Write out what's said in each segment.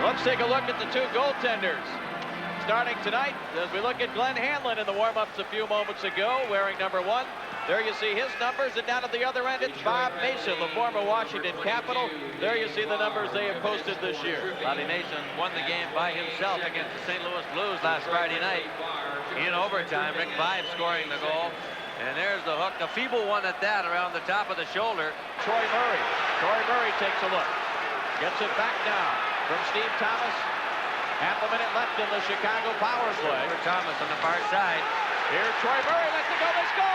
Let's take a look at the two goaltenders. Starting tonight, as we look at Glenn Hanlon in the warm-ups a few moments ago, wearing number 1. There you see his numbers, and down at the other end, it's Bob Mason, the former Washington Capital. There you see the numbers they have posted this year. Bobby Mason won the game by himself against the St. Louis Blues last Friday night. In overtime, Rick Vaive scoring the goal. And there's the hook, a feeble one at that, around the top of the shoulder. Troy Murray. Troy Murray takes a look. Gets it back now from Steve Thomas. Half a minute left in the Chicago power play. For Thomas on the far side. Here, Troy Murray lets it go. They score!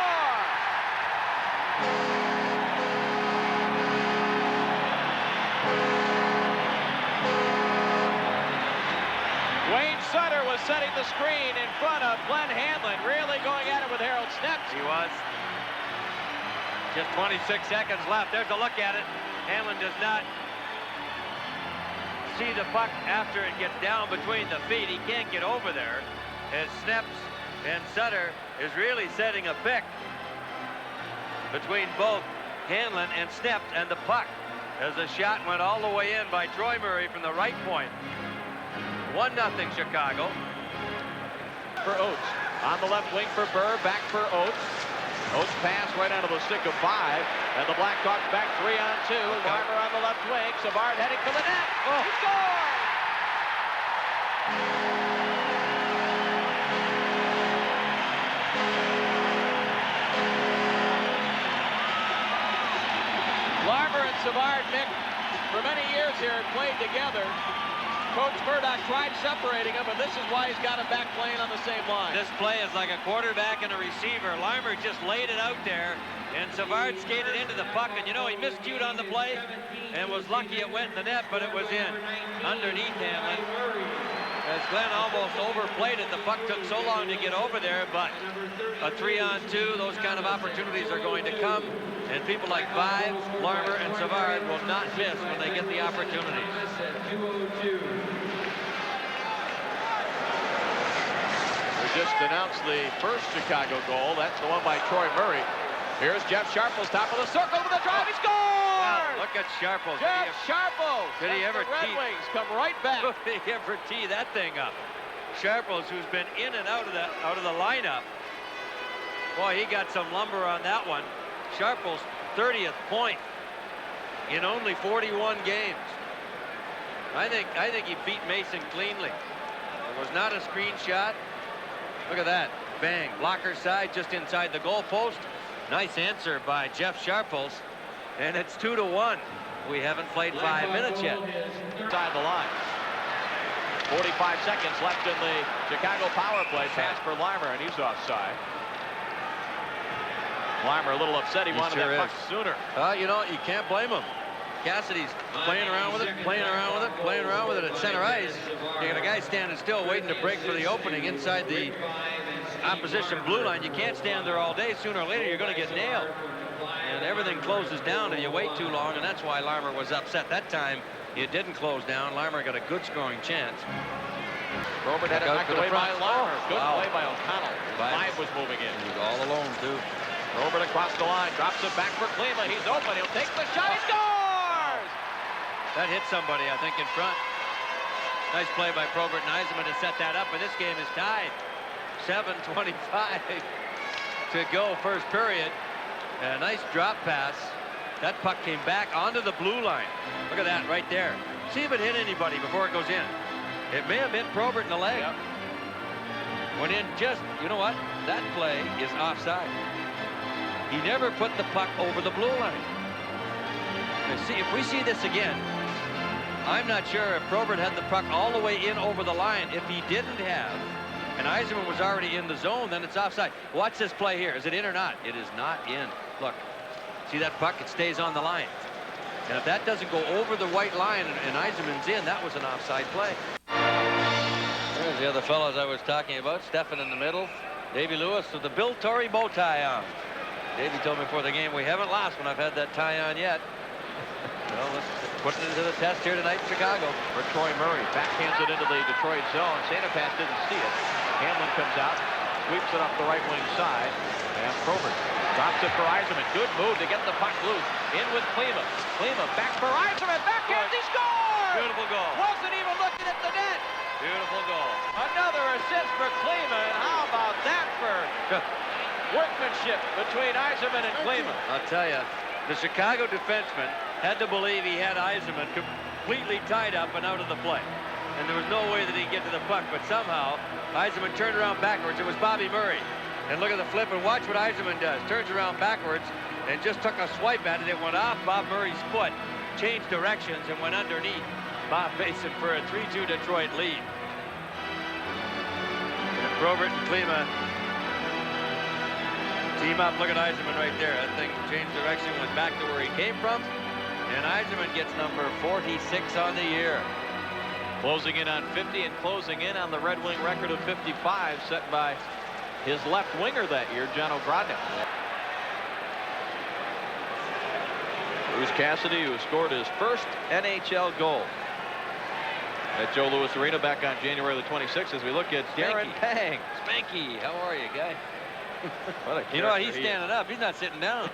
Wayne Sutter was setting the screen in front of Glenn Hanlon, really going at it with Harold Snepst. He was. Just 26 seconds left. There's a look at it. Hanlon does not see the puck after it gets down between the feet. He can't get over there. As Snepst and Sutter is really setting a pick between both Hanlon and Snepst and the puck, as the shot went all the way in by Troy Murray from the right point. 1-0 Chicago. For Oates. On the left wing for Burr, back for Oates. Oates pass right out of the stick of 5, and the Blackhawks back 3-on-2. Larmer on the left wing. Savard heading for the net. Oh. He scores! Larmer and Savard, Mick, for many years here, played together. Coach Murdoch tried separating them, and this is why he's got them back playing on the same line. This play is like a quarterback and a receiver. Larmer just laid it out there, and Savard skated into the puck, and you know, he miscued on the play and was lucky it went in the net, but it was in underneath Hanlon. As Glenn almost overplayed it, the puck took so long to get over there, but a 3-on-2, those kind of opportunities are going to come, and people like Vaive, Larmer, and Savard will not miss when they get the opportunities. We just announced the first Chicago goal. That's the one by Troy Murray. Here's Jeff Sharples, top of the circle with a drive. He scores! Wow, look at Sharples. Jeff Sharples. Did he ever the Red Wings come right back. Did he ever tee that thing up? Sharples, who's been in and out of the lineup. Boy, he got some lumber on that one. Sharples' 30th point in only 41 games. I think he beat Mason cleanly. It was not a screen shot. Look at that. Bang. Blocker side just inside the goal post. Nice answer by Jeff Sharples. And it's 2-1. We haven't played 5 minutes yet. Inside the line. 45 seconds left in the Chicago power play. Pass for Larmer, and he's offside. Larmer a little upset. He wanted that puck sooner. You know, you can't blame him. Cassidy's playing around with it, playing around with it, playing around with it at center ice. You got a guy standing still waiting to break for the opening inside the opposition blue line. You can't stand there all day. Sooner or later, you're going to get nailed. And everything closes down and you wait too long, and that's why Larmer was upset. That time, it didn't close down. Larmer got a good scoring chance. Robert had it knocked away by Larmer. Good play by O'Connell. Vaive was moving in. He was all alone, too. Robert across the line, drops it back for Klima. He's open. He'll take the shot. He scores! That hit somebody, I think, in front. Nice play by Probert and Yzerman to set that up, and this game is tied. 7:25 to go, first period. And a nice drop pass. That puck came back onto the blue line. Look at that right there. See if it hit anybody before it goes in. It may have hit Probert in the leg. Yep. Went in just, you know what? That play is offside. He never put the puck over the blue line. See, if we see this again, I'm not sure if Probert had the puck all the way in over the line. If he didn't have, and Yzerman was already in the zone, then it's offside. Watch this play here. Is it in or not? It is not in. Look, see that puck? It stays on the line. And if that doesn't go over the white line and Yzerman's in, that was an offside play. There's the other fellows I was talking about. Stefan in the middle. Davy Lewis with the Bill Torrey bow tie on. Davey told me before the game, we haven't lost when I've had that tie on yet. Well, let's put it into the test here tonight in Chicago. For Troy Murray, backhands it into the Detroit zone. Santapass didn't see it. Hanlon comes out, sweeps it up the right wing side, and Probert drops it for Yzerman. Good move to get the puck loose. In with Klima. Klima back for Yzerman. Backhands, he scores! Beautiful goal. Wasn't even looking. Beautiful goal. Another assist for Klima, and how about that for workmanship between Yzerman and Klima? I'll tell you, the Chicago defenseman had to believe he had Yzerman completely tied up and out of the play. And there was no way that he'd get to the puck, but somehow Yzerman turned around backwards. It was Bobby Murray. And look at the flip and watch what Yzerman does. Turns around backwards and just took a swipe at it. It went off Bob Murray's foot, changed directions, and went underneath Bob Mason for a 3-2 Detroit lead. And Probert and Klima team up. Look at Yzerman right there. That thing changed direction, went back to where he came from. And Yzerman gets number 46 on the year. Closing in on 50 and closing in on the Red Wing record of 55 set by his left winger that year, John O'Grodnick. Bruce Cassidy, who scored his first NHL goal at Joe Louis Arena back on January the 26th, as we look at Darren Pang. Spanky, how are you, guy? What a You know what? He's standing up. He's not sitting down.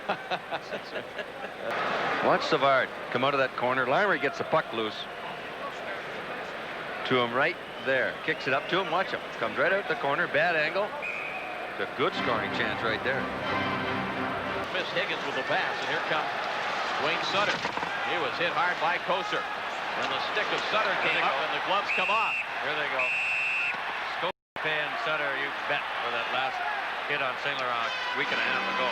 Watch Savard come out of that corner. Larmer gets the puck loose to him right there. Kicks it up to him. Watch him. Comes right out the corner. Bad angle. It's a good scoring chance right there. Miss Higgins with the pass, and here comes Wayne Sutter. He was hit hard by Koser. And the stick of Sutter came up, and the gloves come off. Here they go. Scope and Sutter, you bet, for that last hit on St. Laurent a week and a half ago.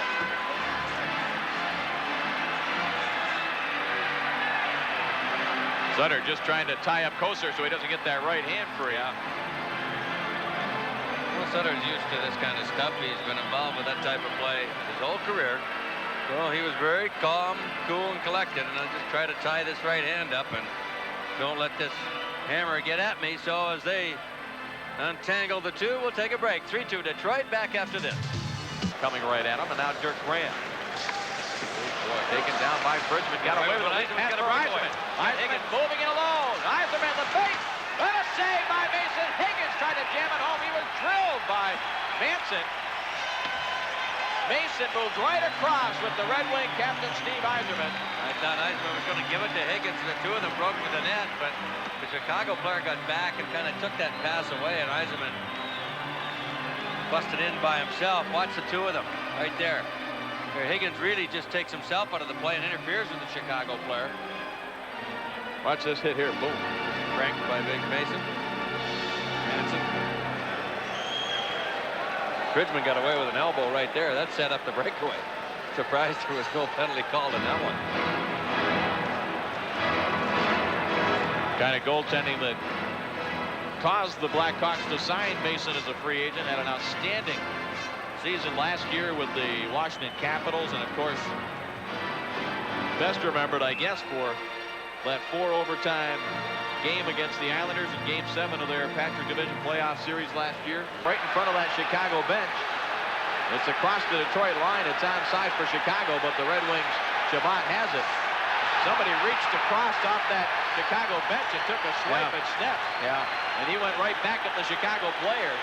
Sutter just trying to tie up Koser so he doesn't get that right hand free out. Well, Sutter's used to this kind of stuff. He's been involved with that type of play his whole career. So he was very calm, cool, and collected. And I'll just try to tie this right hand up and don't let this hammer get at me. So as they untangle the two, we'll take a break. 3-2 Detroit. Back after this. Coming right at him, and now Dirk Graham. Taken down by Bridgman. Got away with it. Pass for Yzerman. Yzerman moving it alone. Yzerman the face. And a save by Mason. Higgins tried to jam it home. He was drilled by Manson. Mason moved right across with the Red Wing captain Steve Yzerman. I thought Yzerman was going to give it to Higgins. The two of them broke to the net, but the Chicago player got back and kind of took that pass away, and Yzerman busted in by himself. Watch the two of them right there. Higgins really just takes himself out of the play and interferes with the Chicago player. Watch this hit here. Boom. Franked by Big Mason. Manson. Bridgman got away with an elbow right there. That set up the breakaway. Surprised there was no penalty called in that one. Kind of goaltending that caused the Blackhawks to sign Mason as a free agent. Had an outstanding season last year with the Washington Capitals, and of course best remembered, I guess, for that 4 overtime game against the Islanders in Game 7 of their Patrick Division playoff series last year. Right in front of that Chicago bench. It's across the Detroit line. It's onside for Chicago, but the Red Wings, Chabot has it. Somebody reached across off that Chicago bench and took a swipe at Snep. Yeah. And he went right back at the Chicago player.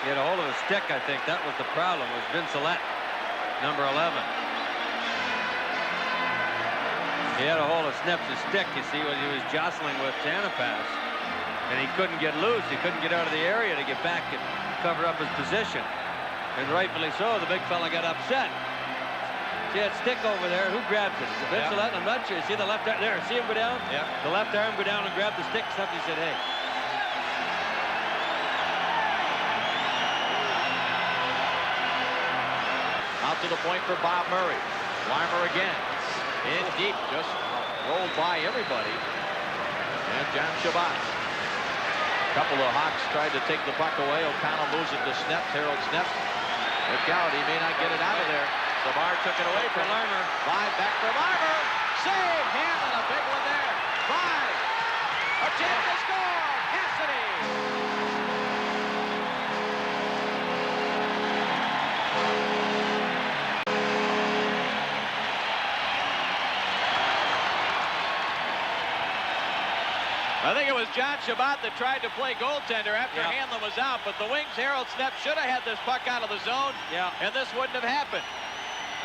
He had a hold of a stick, I think. That was the problem, was Vincelette, number 11. He had a hold of Snep's stick, you see, when he was jostling with Tanapass. And he couldn't get loose. He couldn't get out of the area to get back and cover up his position. And rightfully so, the big fella got upset. See that stick over there? Who grabs it? Is it Vincelette? I'm not sure. See the left arm? There, see him go down? Yeah. The left arm go down and grab the stick. Somebody said, hey. Out to the point for Bob Murray. Weimer again. In deep. Just rolled by everybody. And John Chabot. A couple of Hawks tried to take the puck away. O'Connell moves it to Snep. Harold Snep. Physicality may not get it out of there. Savard took it away from Larmer. 5 back for Larmer. Save! Hamlin, a big one there. 5. A chance to score. Cassidy. I think it was John Chabot that tried to play goaltender after Hanlon was out, but the Wings' Harold Snep should have had this puck out of the zone, and this wouldn't have happened.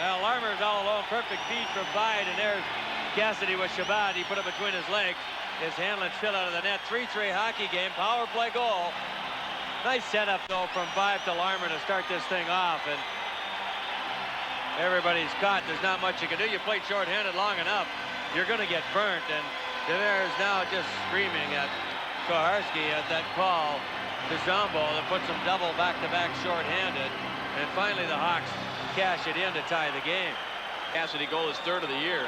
Well, Larmer's all alone. Perfect feed from Vide, and there's Cassidy with Chabot. He put it between his legs. is Hanlon still out of the net. 3-3 hockey game, power play goal. Nice setup though from 5 to Larmer to start this thing off, and everybody's caught. There's not much you can do. You played shorthanded long enough, you're going to get burnt. And there's now just screaming at Koharski at that call to Zombo that puts them double back-to-back shorthanded. And finally the Hawks cash it in to tie the game. Cassidy goal is 3rd of the year.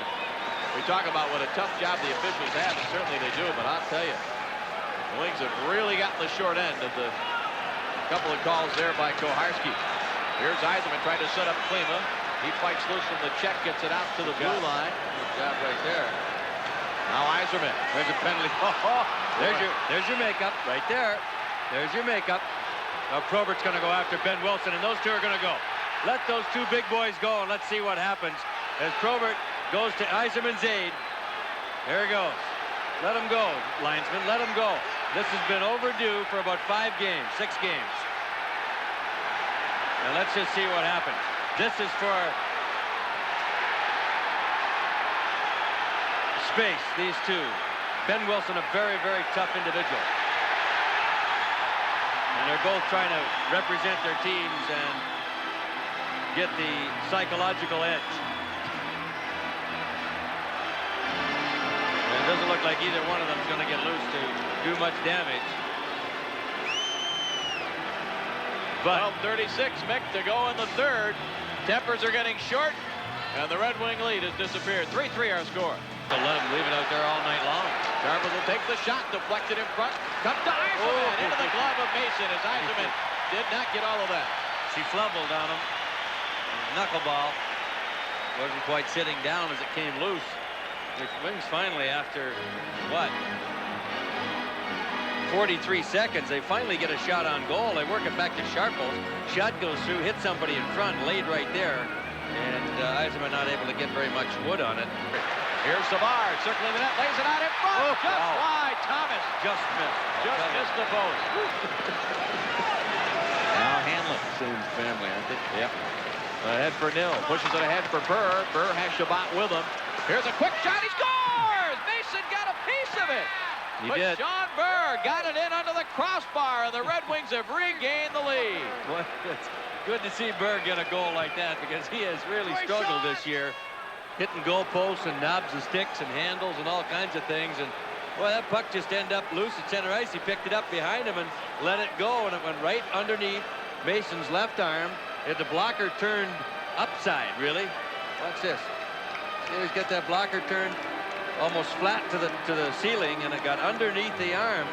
We talk about what a tough job the officials have, and certainly they do, but I'll tell you, the Wings have really gotten the short end of the couple of calls there by Koharski. Here's Yzerman trying to set up Klima. He fights loose from the check, gets it out to the blue line. Good job right there. Now Yzerman. There's a penalty. There's your makeup right there. There's your makeup. Now Probert's going to go after Ben Wilson, and those two are going to go. Let those two big boys go, and let's see what happens as Probert goes to Yzerman's aid. There he goes. Let him go, linesman. Let him go. This has been overdue for about 5 games, 6 games. And let's just see what happens. This is for space, these two. Ben Wilson, a very, very tough individual. And they're both trying to represent their teams and get the psychological edge. And it doesn't look like either one of them is going to get loose to do much damage. But 12:36, Mick, to go in the 3rd. Tempers are getting short, and the Red Wing lead has disappeared. 3-3 our score. They'll let him leave it out there all night long. Sharples will take the shot, deflected in front. Cut to Yzerman, into the glove of Mason as Yzerman did not get all of that. She flumbled on him. Knuckleball wasn't quite sitting down as it came loose. The Wings finally, after what, 43 seconds, they finally get a shot on goal. They work it back to Sharples. Shot goes through, hit somebody in front, laid right there, and Yzerman not able to get very much wood on it. Here's Savard circling the net, lays it out in front. Just wide. Thomas just missed. Just missed the post. Now Hanlon. Same family, aren't they? Yep. Ahead for Nil. Pushes it ahead for Burr. Burr has Shabbat with him. Here's a quick shot. He scores! Mason got a piece of it. He did. Shawn Burr got it in under the crossbar, and the Red Wings have regained the lead. Well, it's good to see Burr get a goal like that, because he has really struggled this year, hitting goalposts and knobs and sticks and handles and all kinds of things. And well, that puck just ended up loose at center ice. He picked it up behind him and let it go, and it went right underneath Mason's left arm. And the blocker turned upside, really. Watch this. See, he's got that blocker turned almost flat to the ceiling, and it got underneath the arm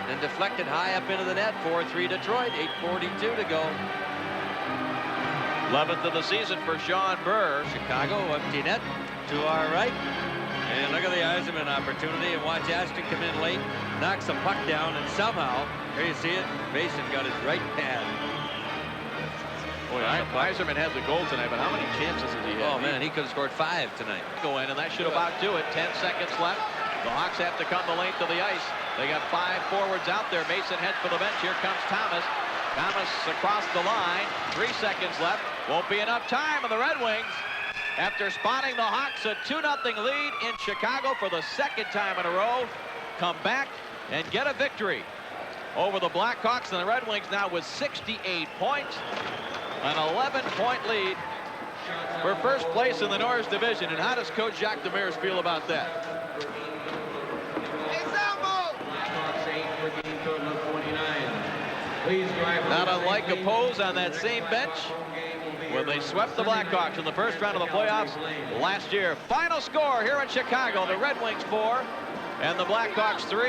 and deflected high up into the net. 4-3 Detroit, 8:42 to go. 11th of the season for Shawn Burr. Chicago, empty net to our right. And look at the Yzerman opportunity, and watch Ashton come in late, knock some puck down, and somehow, here you see it, Mason got his right pad. Boy, Yzerman has a goal tonight, but how many chances has he had? Oh, man, he could have scored 5 tonight. Go in, and that should about do it. 10 seconds left. The Hawks have to come the length of the ice. They got 5 forwards out there. Mason heads for the bench. Here comes Thomas. Thomas across the line. 3 seconds left. Won't be enough time, and the Red Wings, after spotting the Hawks a 2-0 lead in Chicago for the 2nd time in a row, come back and get a victory over the Blackhawks, and the Red Wings now with 68 points. An 11-point lead for first place in the Norris division. And how does Coach Jacques Demers feel about that? Not unlike a pose on that same bench when they swept the Blackhawks in the first round of the playoffs last year. Final score here in Chicago, the Red Wings 4 and the Blackhawks 3.